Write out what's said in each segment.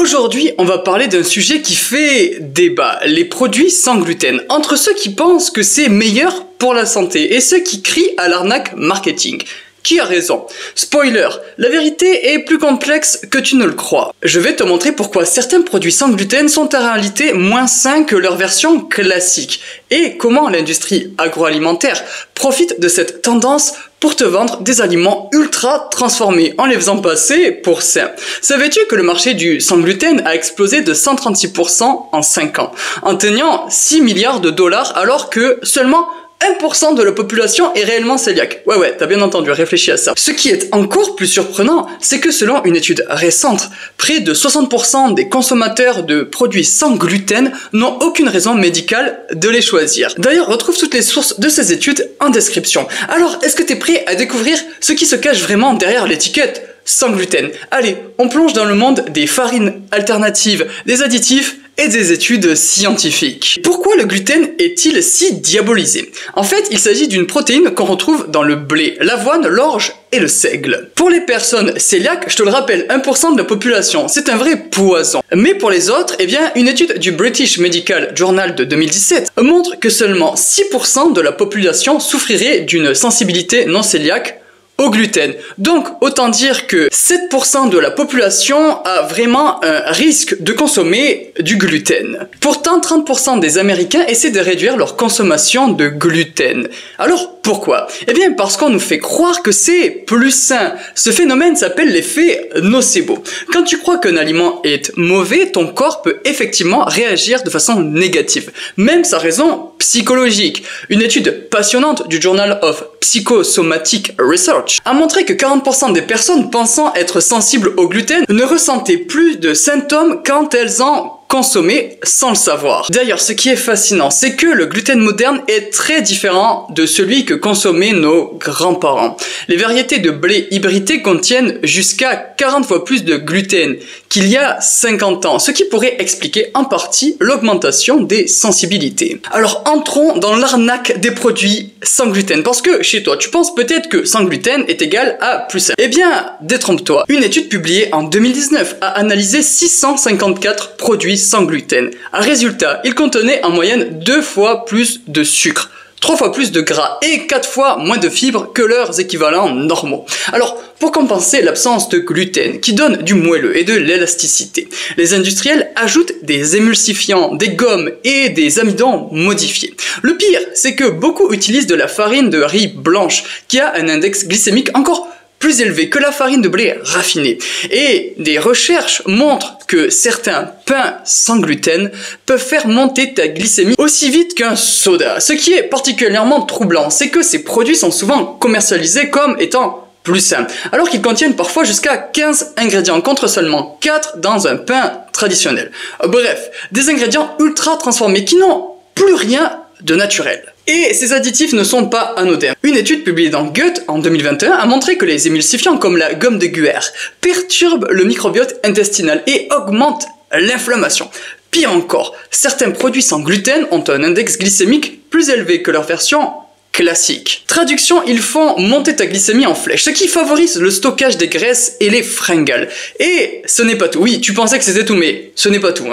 Aujourd'hui, on va parler d'un sujet qui fait débat, les produits sans gluten, entre ceux qui pensent que c'est meilleur pour la santé et ceux qui crient à l'arnaque marketing. Qui a raison? Spoiler, la vérité est plus complexe que tu ne le crois. Je vais te montrer pourquoi certains produits sans gluten sont en réalité moins sains que leur version classique et comment l'industrie agroalimentaire profite de cette tendance pour te vendre des aliments ultra transformés en les faisant passer pour sains. Savais-tu que le marché du sans gluten a explosé de 136% en 5 ans, atteignant 6 milliards de dollars alors que seulement 1% de la population est réellement cœliaque. Ouais, t'as bien entendu, réfléchis à ça. Ce qui est encore plus surprenant, c'est que selon une étude récente, près de 60% des consommateurs de produits sans gluten n'ont aucune raison médicale de les choisir. D'ailleurs, retrouve toutes les sources de ces études en description. Alors, est-ce que t'es prêt à découvrir ce qui se cache vraiment derrière l'étiquette sans gluten? Allez, on plonge dans le monde des farines alternatives, des additifs et des études scientifiques. Pourquoi le gluten est-il si diabolisé? En fait, il s'agit d'une protéine qu'on retrouve dans le blé, l'avoine, l'orge et le seigle. Pour les personnes cœliaques, je te le rappelle, 1% de la population, c'est un vrai poison. Mais pour les autres, eh bien, une étude du British Medical Journal de 2017 montre que seulement 6% de la population souffrirait d'une sensibilité non cœliaque au gluten. Donc, autant dire que 7% de la population a vraiment un risque de consommer du gluten. Pourtant, 30% des Américains essaient de réduire leur consommation de gluten. Alors, pourquoi? Eh bien, parce qu'on nous fait croire que c'est plus sain. Ce phénomène s'appelle l'effet nocebo. Quand tu crois qu'un aliment est mauvais, ton corps peut effectivement réagir de façon négative. Même sa raison psychologique. Une étude passionnante du Journal of Psychosomatic Research a montré que 40% des personnes pensant être sensibles au gluten ne ressentaient plus de symptômes quand elles en consommer sans le savoir. D'ailleurs, ce qui est fascinant, c'est que le gluten moderne est très différent de celui que consommaient nos grands-parents. Les variétés de blé hybridé contiennent jusqu'à 40 fois plus de gluten qu'il y a 50 ans, ce qui pourrait expliquer en partie l'augmentation des sensibilités. Alors, entrons dans l'arnaque des produits sans gluten, parce que chez toi, tu penses peut-être que sans gluten est égal à plus sain. Eh bien, détrompe-toi. Une étude publiée en 2019 a analysé 654 produits sans gluten. Résultat, ils contenaient en moyenne 2 fois plus de sucre, 3 fois plus de gras et 4 fois moins de fibres que leurs équivalents normaux. Alors, pour compenser l'absence de gluten qui donne du moelleux et de l'élasticité, les industriels ajoutent des émulsifiants, des gommes et des amidons modifiés. Le pire, c'est que beaucoup utilisent de la farine de riz blanche qui a un index glycémique encore plus élevé que la farine de blé raffinée. Et des recherches montrent que certains pains sans gluten peuvent faire monter ta glycémie aussi vite qu'un soda. Ce qui est particulièrement troublant, c'est que ces produits sont souvent commercialisés comme étant plus sains, alors qu'ils contiennent parfois jusqu'à 15 ingrédients contre seulement 4 dans un pain traditionnel. Bref, des ingrédients ultra transformés qui n'ont plus rien de naturel. Et ces additifs ne sont pas anodins. Une étude publiée dans Gut en 2021 a montré que les émulsifiants comme la gomme de Guer perturbent le microbiote intestinal et augmentent l'inflammation. Pire encore, certains produits sans gluten ont un index glycémique plus élevé que leur version classique. Traduction, ils font monter ta glycémie en flèche, ce qui favorise le stockage des graisses et les fringales. Et ce n'est pas tout. Oui, tu pensais que c'était tout, mais ce n'est pas tout.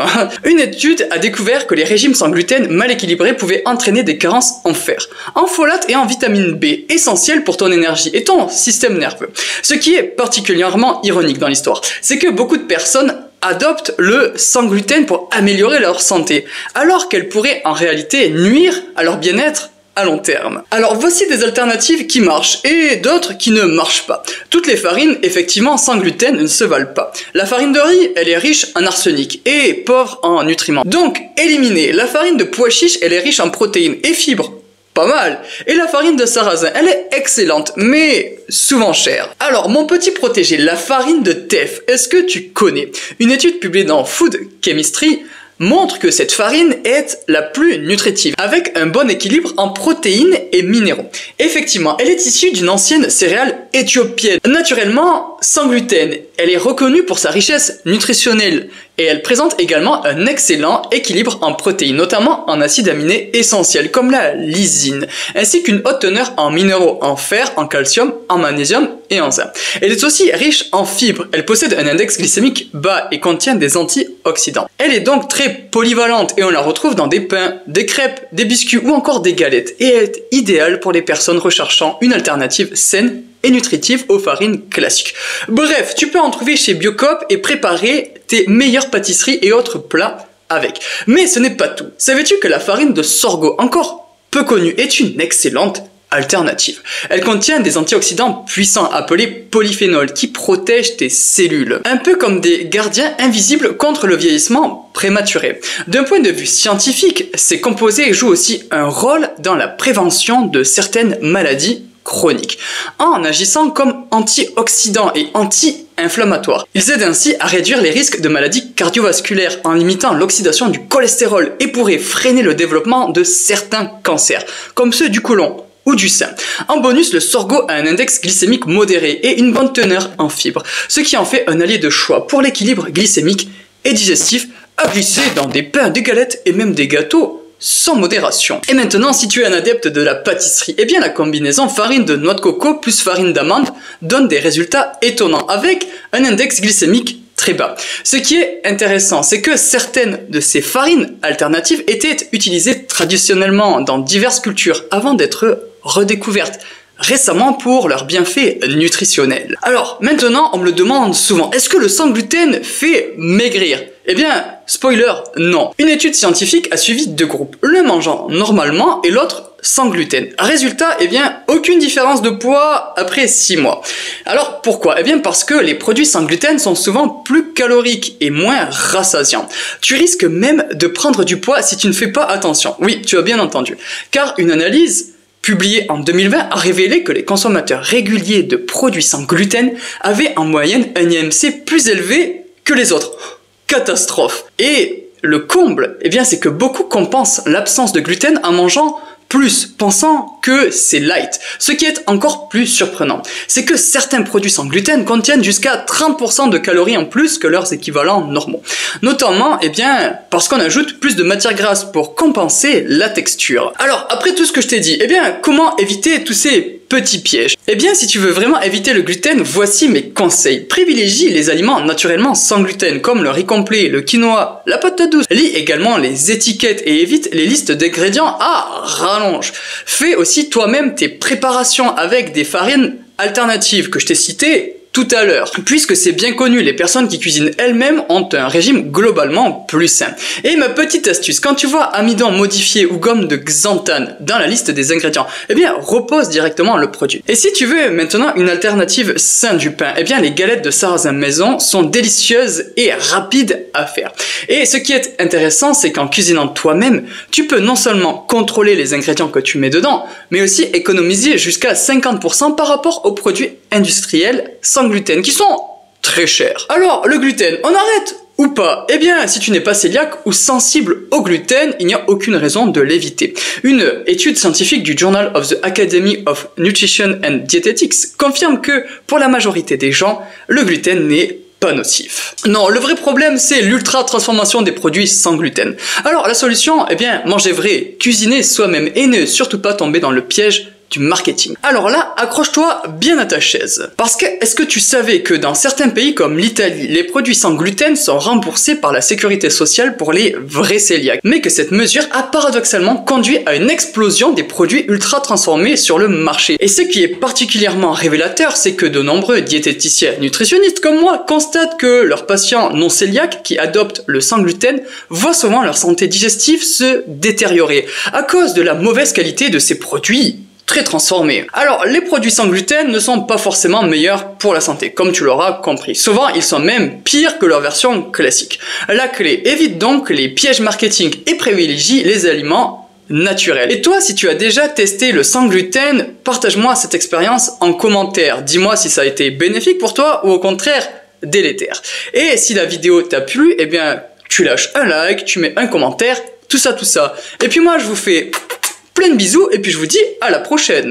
Une étude a découvert que les régimes sans gluten mal équilibrés pouvaient entraîner des carences en fer, en folate et en vitamine B, essentielles pour ton énergie et ton système nerveux. Ce qui est particulièrement ironique dans l'histoire, c'est que beaucoup de personnes adoptent le sans gluten pour améliorer leur santé, alors qu'elles pourraient en réalité nuire à leur bien-être à long terme. Alors voici des alternatives qui marchent et d'autres qui ne marchent pas. Toutes les farines, effectivement, sans gluten ne se valent pas. La farine de riz, elle est riche en arsenic et pauvre en nutriments. Donc, éliminez. La farine de pois chiche, elle est riche en protéines et fibres. Pas mal. Et la farine de sarrasin, elle est excellente, mais souvent chère. Alors, mon petit protégé, la farine de teff, est-ce que tu connais? Une étude publiée dans Food Chemistry montre que cette farine est la plus nutritive, avec un bon équilibre en protéines et minéraux. Effectivement, elle est issue d'une ancienne céréale éthiopienne. Naturellement, sans gluten. Elle est reconnue pour sa richesse nutritionnelle et elle présente également un excellent équilibre en protéines, notamment en acides aminés essentiels comme la lysine, ainsi qu'une haute teneur en minéraux, en fer, en calcium, en magnésium et en zinc. Elle est aussi riche en fibres. Elle possède un index glycémique bas et contient des antioxydants. Elle est donc très polyvalente et on la retrouve dans des pains, des crêpes, des biscuits ou encore des galettes. Et elle est idéale pour les personnes recherchant une alternative saine et nutritive aux farines classiques. Bref, tu peux en trouver chez Biocoop et préparer tes meilleures pâtisseries et autres plats avec. Mais ce n'est pas tout. Savais-tu que la farine de sorgho, encore peu connue, est une excellente alternative? Elle contient des antioxydants puissants appelés polyphénols qui protègent tes cellules, un peu comme des gardiens invisibles contre le vieillissement prématuré. D'un point de vue scientifique, ces composés jouent aussi un rôle dans la prévention de certaines maladies chroniques, en agissant comme antioxydants et anti-inflammatoires. Ils aident ainsi à réduire les risques de maladies cardiovasculaires en limitant l'oxydation du cholestérol et pourraient freiner le développement de certains cancers, comme ceux du côlon ou du sein. En bonus, le sorgho a un index glycémique modéré et une bonne teneur en fibres, ce qui en fait un allié de choix pour l'équilibre glycémique et digestif à glisser dans des pains, des galettes et même des gâteaux sans modération. Et maintenant, si tu es un adepte de la pâtisserie, eh bien la combinaison farine de noix de coco plus farine d'amande donne des résultats étonnants avec un index glycémique très bas. Ce qui est intéressant, c'est que certaines de ces farines alternatives étaient utilisées traditionnellement dans diverses cultures avant d'être redécouvertes récemment pour leurs bienfaits nutritionnels. Alors, maintenant, on me le demande souvent, est-ce que le sans gluten fait maigrir? Eh bien, spoiler, non. Une étude scientifique a suivi 2 groupes, le mangeant normalement et l'autre sans gluten. Résultat, eh bien, aucune différence de poids après 6 mois. Alors, pourquoi? Eh bien, parce que les produits sans gluten sont souvent plus caloriques et moins rassasiants. Tu risques même de prendre du poids si tu ne fais pas attention. Oui, tu as bien entendu. Car une analyse publié en 2020 a révélé que les consommateurs réguliers de produits sans gluten avaient en moyenne un IMC plus élevé que les autres. Catastrophe. Et le comble, eh bien, c'est que beaucoup compensent l'absence de gluten en mangeant plus, pensant que c'est light. Ce qui est encore plus surprenant, c'est que certains produits sans gluten contiennent jusqu'à 30% de calories en plus que leurs équivalents normaux. Notamment, eh bien, parce qu'on ajoute plus de matière grasse pour compenser la texture. Alors, après tout ce que je t'ai dit, eh bien, comment éviter tous ces petits pièges? Eh bien, si tu veux vraiment éviter le gluten, voici mes conseils. Privilégie les aliments naturellement sans gluten, comme le riz complet, le quinoa, la patate douce. Lis également les étiquettes et évite les listes d'ingrédients à rallonge. Fais aussi toi-même tes préparations avec des farines alternatives que je t'ai citées tout à l'heure. Puisque c'est bien connu, les personnes qui cuisinent elles-mêmes ont un régime globalement plus sain. Et ma petite astuce, quand tu vois amidon modifié ou gomme de xanthane dans la liste des ingrédients, eh bien repose directement le produit. Et si tu veux maintenant une alternative saine du pain, eh bien les galettes de sarrasin maison sont délicieuses et rapides à faire. Et ce qui est intéressant, c'est qu'en cuisinant toi-même, tu peux non seulement contrôler les ingrédients que tu mets dedans, mais aussi économiser jusqu'à 50% par rapport aux produits industriels sans gluten qui sont très chers. Alors, le gluten, on arrête ou pas? Eh bien, si tu n'es pas cœliaque ou sensible au gluten, il n'y a aucune raison de l'éviter. Une étude scientifique du Journal of the Academy of Nutrition and Dietetics confirme que, pour la majorité des gens, le gluten n'est pas nocif. Non, le vrai problème, c'est l'ultra-transformation des produits sans gluten. Alors, la solution, eh bien, manger vrai, cuisiner soi-même et ne surtout pas tomber dans le piège du marketing. Alors là, accroche-toi bien à ta chaise. Parce que, est-ce que tu savais que dans certains pays comme l'Italie, les produits sans gluten sont remboursés par la sécurité sociale pour les vrais cœliaques, mais que cette mesure a paradoxalement conduit à une explosion des produits ultra transformés sur le marché. Et ce qui est particulièrement révélateur, c'est que de nombreux diététiciens nutritionnistes comme moi constatent que leurs patients non cœliaques qui adoptent le sans gluten voient souvent leur santé digestive se détériorer à cause de la mauvaise qualité de ces produits très transformés. Alors, les produits sans gluten ne sont pas forcément meilleurs pour la santé, comme tu l'auras compris. Souvent, ils sont même pires que leur version classique. La clé, évite donc les pièges marketing et privilégie les aliments naturels. Et toi, si tu as déjà testé le sans gluten, partage-moi cette expérience en commentaire. Dis-moi si ça a été bénéfique pour toi ou au contraire délétère. Et si la vidéo t'a plu, eh bien, tu lâches un like, tu mets un commentaire, tout ça. Et puis moi, je vous fais plein de bisous et puis je vous dis à la prochaine.